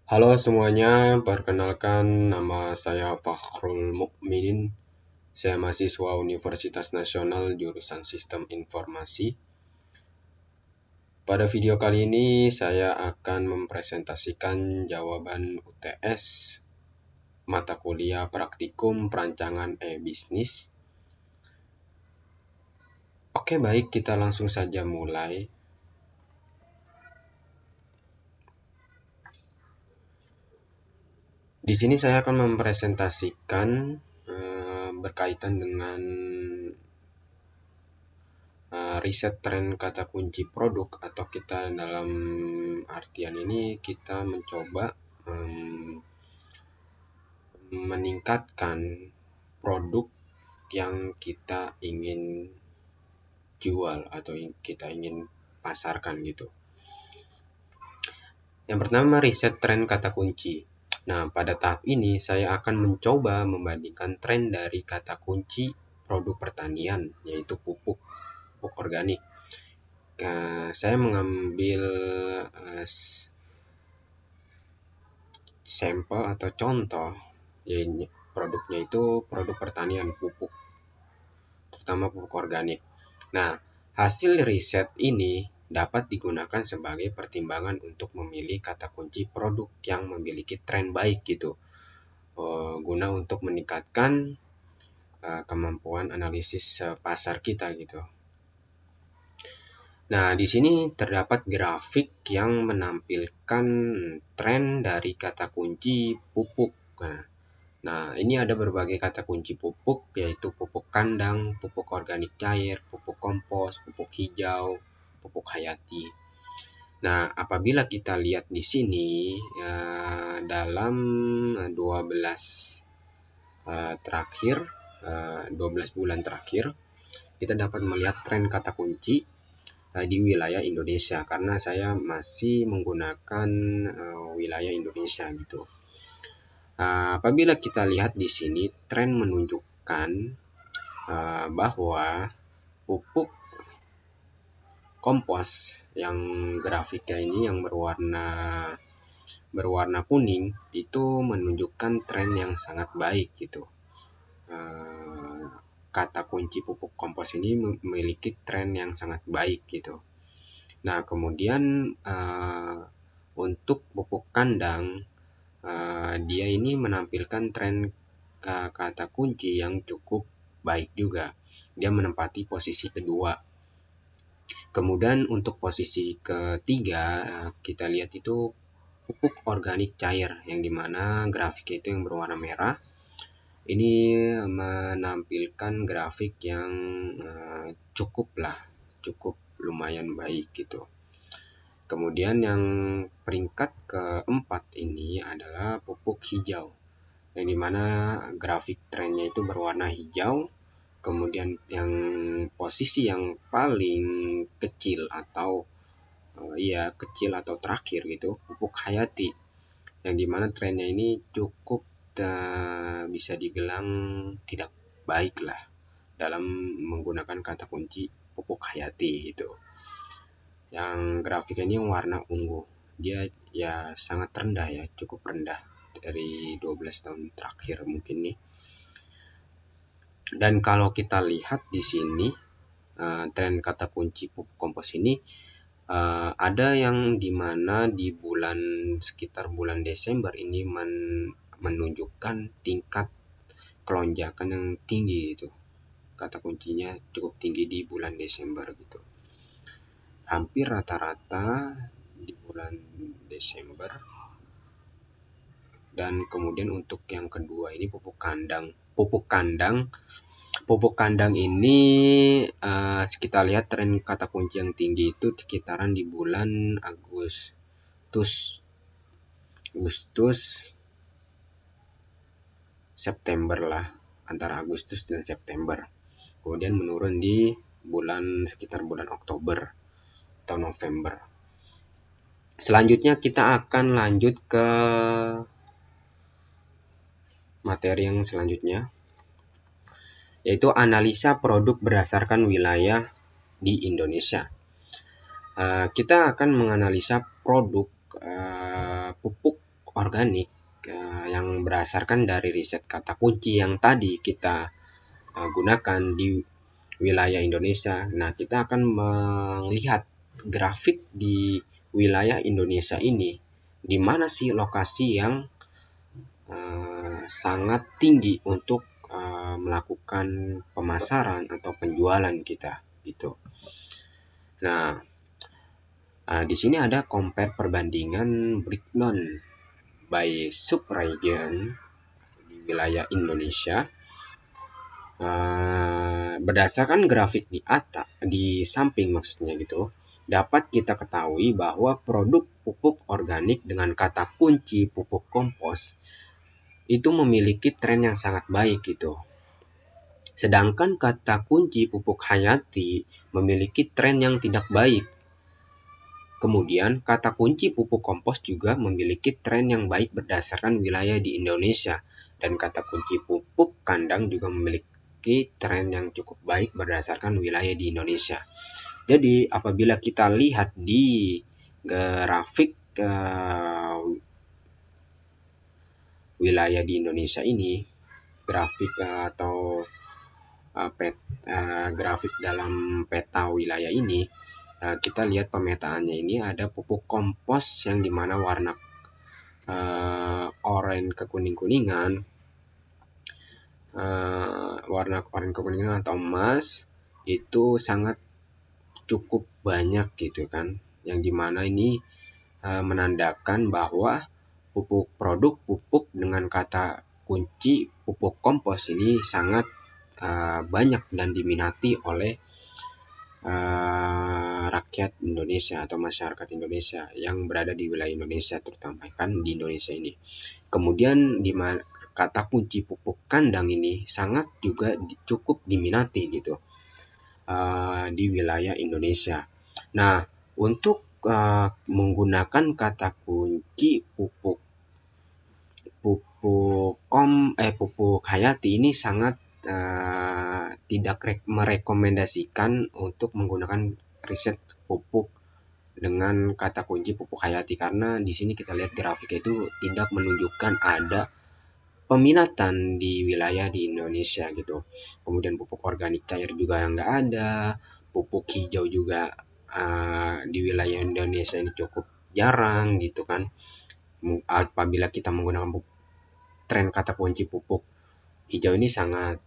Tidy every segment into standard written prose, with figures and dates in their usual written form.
Halo semuanya, perkenalkan nama saya Fakhrul Mukminin. Saya mahasiswa Universitas Nasional jurusan Sistem Informasi. Pada video kali ini saya akan mempresentasikan jawaban UTS mata kuliah praktikum perancangan e-bisnis. Oke, baik, kita langsung saja mulai. Di sini saya akan mempresentasikan berkaitan dengan riset tren kata kunci produk, atau kita dalam artian ini kita mencoba meningkatkan produk yang kita ingin jual atau kita ingin pasarkan gitu. Yang pertama, riset tren kata kunci. Nah, pada tahap ini saya akan mencoba membandingkan tren dari kata kunci produk pertanian, yaitu pupuk organik. Saya mengambil sampel atau contoh, ya, produknya itu produk pertanian, pupuk, terutama pupuk organik. Nah, hasil riset ini dapat digunakan sebagai pertimbangan untuk memilih kata kunci produk yang memiliki tren baik gitu, guna untuk meningkatkan kemampuan analisis pasar kita gitu. Nah, di sini terdapat grafik yang menampilkan tren dari kata kunci pupuk. Nah, ini ada berbagai kata kunci pupuk, yaitu pupuk kandang, pupuk organik cair, pupuk kompos, pupuk hijau, pupuk hayati. Nah, apabila kita lihat di sini, dalam 12 terakhir, 12 bulan terakhir, kita dapat melihat tren kata kunci di wilayah Indonesia, karena saya masih menggunakan wilayah Indonesia gitu. Apabila kita lihat di sini, tren menunjukkan bahwa pupuk kompos yang grafiknya ini yang berwarna kuning itu menunjukkan tren yang sangat baik gitu. Kata kunci pupuk kompos ini memiliki tren yang sangat baik gitu. Nah, kemudian untuk pupuk kandang, dia ini menampilkan tren kata kunci yang cukup baik juga. Dia menempati posisi kedua. Kemudian untuk posisi ketiga, kita lihat itu pupuk organik cair, yang dimana grafiknya itu yang berwarna merah. Ini menampilkan grafik yang cukup lumayan baik gitu. Kemudian yang peringkat keempat ini adalah pupuk hijau, yang dimana grafik trennya itu berwarna hijau. Kemudian yang posisi yang paling kecil atau kecil atau terakhir gitu, pupuk hayati, yang dimana trennya ini cukup bisa dibilang tidak baik lah dalam menggunakan kata kunci pupuk hayati gitu. Yang grafik ini warna ungu, dia ya sangat rendah, ya cukup rendah dari 12 tahun terakhir mungkin nih. Dan kalau kita lihat di sini, tren kata kunci pupuk kompos ini ada yang dimana di sekitar bulan Desember ini menunjukkan tingkat kelonjakan yang tinggi itu. Kata kuncinya cukup tinggi di bulan Desember gitu. Hampir rata-rata di bulan Desember. Dan kemudian untuk yang kedua ini pupuk kandang. Pupuk kandang ini kita lihat tren kata kunci yang tinggi itu sekitaran di bulan Agustus, September lah, antara Agustus dan September. Kemudian menurun di sekitar bulan Oktober atau November. Selanjutnya kita akan lanjut ke materi yang selanjutnya, yaitu analisa produk berdasarkan wilayah di Indonesia. Kita akan menganalisa produk pupuk organik yang berdasarkan dari riset kata kunci yang tadi kita gunakan di wilayah Indonesia. Nah, kita akan melihat grafik di wilayah Indonesia ini, di mana sih lokasi yang sangat tinggi untuk melakukan pemasaran atau penjualan kita gitu. Nah, di sini ada compare perbandingan breakdown by subregion di wilayah Indonesia. Berdasarkan grafik di atas, di samping maksudnya gitu, dapat kita ketahui bahwa produk pupuk organik dengan kata kunci pupuk kompos itu memiliki tren yang sangat baik gitu. Sedangkan kata kunci pupuk hayati memiliki tren yang tidak baik. Kemudian, kata kunci pupuk kompos juga memiliki tren yang baik berdasarkan wilayah di Indonesia. Dan kata kunci pupuk kandang juga memiliki tren yang cukup baik berdasarkan wilayah di Indonesia. Jadi, apabila kita lihat di grafik wilayah di Indonesia ini, grafik atau grafik dalam peta wilayah ini, kita lihat pemetaannya ini ada pupuk kompos yang dimana warna oranye kekuning-kuningan, warna oranye kekuningan atau emas itu sangat cukup banyak gitu kan, yang dimana ini menandakan bahwa produk pupuk dengan kata kunci pupuk kompos ini sangat banyak dan diminati oleh rakyat Indonesia atau masyarakat Indonesia yang berada di wilayah Indonesia, terutama kan di Indonesia ini. Kemudian di kata kunci pupuk kandang ini sangat juga cukup diminati gitu di wilayah Indonesia. Nah, untuk menggunakan kata kunci pupuk hayati ini sangat tidak merekomendasikan untuk menggunakan riset pupuk dengan kata kunci pupuk hayati, karena di sini kita lihat grafik itu tidak menunjukkan ada peminatan di wilayah di Indonesia gitu. Kemudian pupuk organik cair juga nggak ada, pupuk hijau juga di wilayah Indonesia ini cukup jarang gitu kan. Apabila kita menggunakan tren kata kunci pupuk hijau ini sangat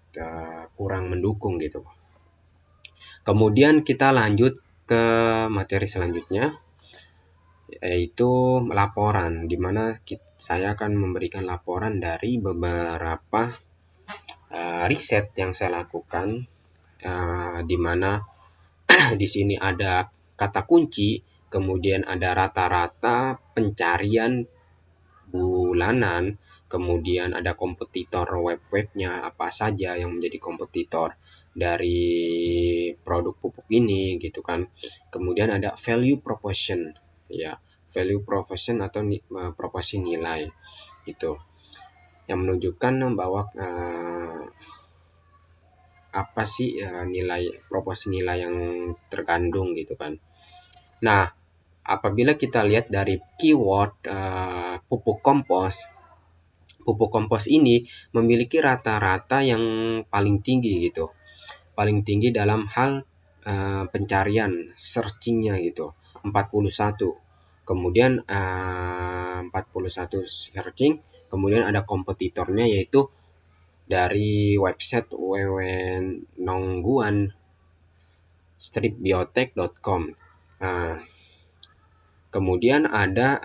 kurang mendukung gitu. Kemudian kita lanjut ke materi selanjutnya, yaitu laporan, di mana saya akan memberikan laporan dari beberapa riset yang saya lakukan, di mana di sini ada kata kunci, kemudian ada rata-rata pencarian bulanan, kemudian ada kompetitor webnya apa saja yang menjadi kompetitor dari produk pupuk ini gitu kan. Kemudian ada value proposition, ya, value proposition atau proporsi nilai gitu, yang menunjukkan bahwa apa sih nilai proporsi nilai yang terkandung gitu kan. Nah, apabila kita lihat dari keyword pupuk kompos ini memiliki rata-rata yang paling tinggi gitu, paling tinggi dalam hal pencarian searchingnya gitu, 41. Kemudian 41 searching, kemudian ada kompetitornya yaitu dari website www.nongguan-biotech.com. Kemudian ada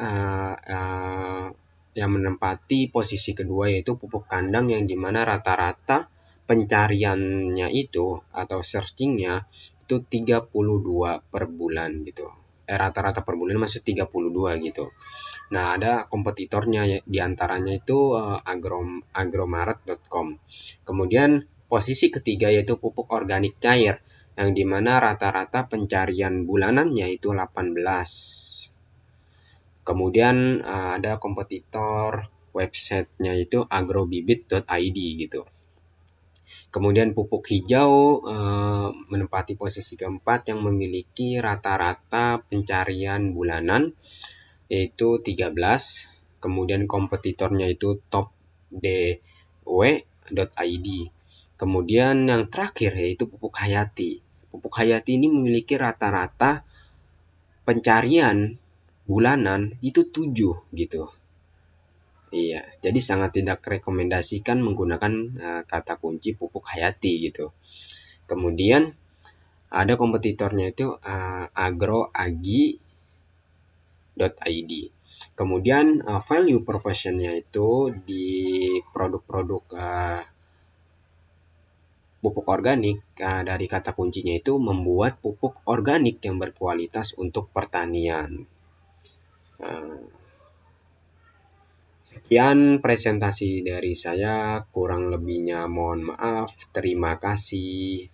yang menempati posisi kedua yaitu pupuk kandang, yang dimana rata-rata pencariannya itu atau searchingnya itu 32 per bulan gitu. Rata-rata per bulan masih 32 gitu. Nah, ada kompetitornya diantaranya itu agromaret.com. Kemudian posisi ketiga yaitu pupuk organik cair, yang dimana rata-rata pencarian bulanannya itu 18. Kemudian ada kompetitor websitenya itu agrobibit.id gitu. Kemudian pupuk hijau menempati posisi keempat yang memiliki rata-rata pencarian bulanan yaitu 13. kemudian kompetitornya itu topdw.id. Kemudian yang terakhir yaitu Pupuk Hayati. Pupuk Hayati ini memiliki rata-rata pencarian bulanan itu 7 gitu. Iya, jadi sangat tidak rekomendasikan menggunakan kata kunci Pupuk Hayati gitu. Kemudian ada kompetitornya itu agroagi.id. Kemudian value proposition-nya itu di produk-produk pupuk organik dari kata kuncinya itu membuat pupuk organik yang berkualitas untuk pertanian. Sekian presentasi dari saya, kurang lebihnya mohon maaf. Terima kasih.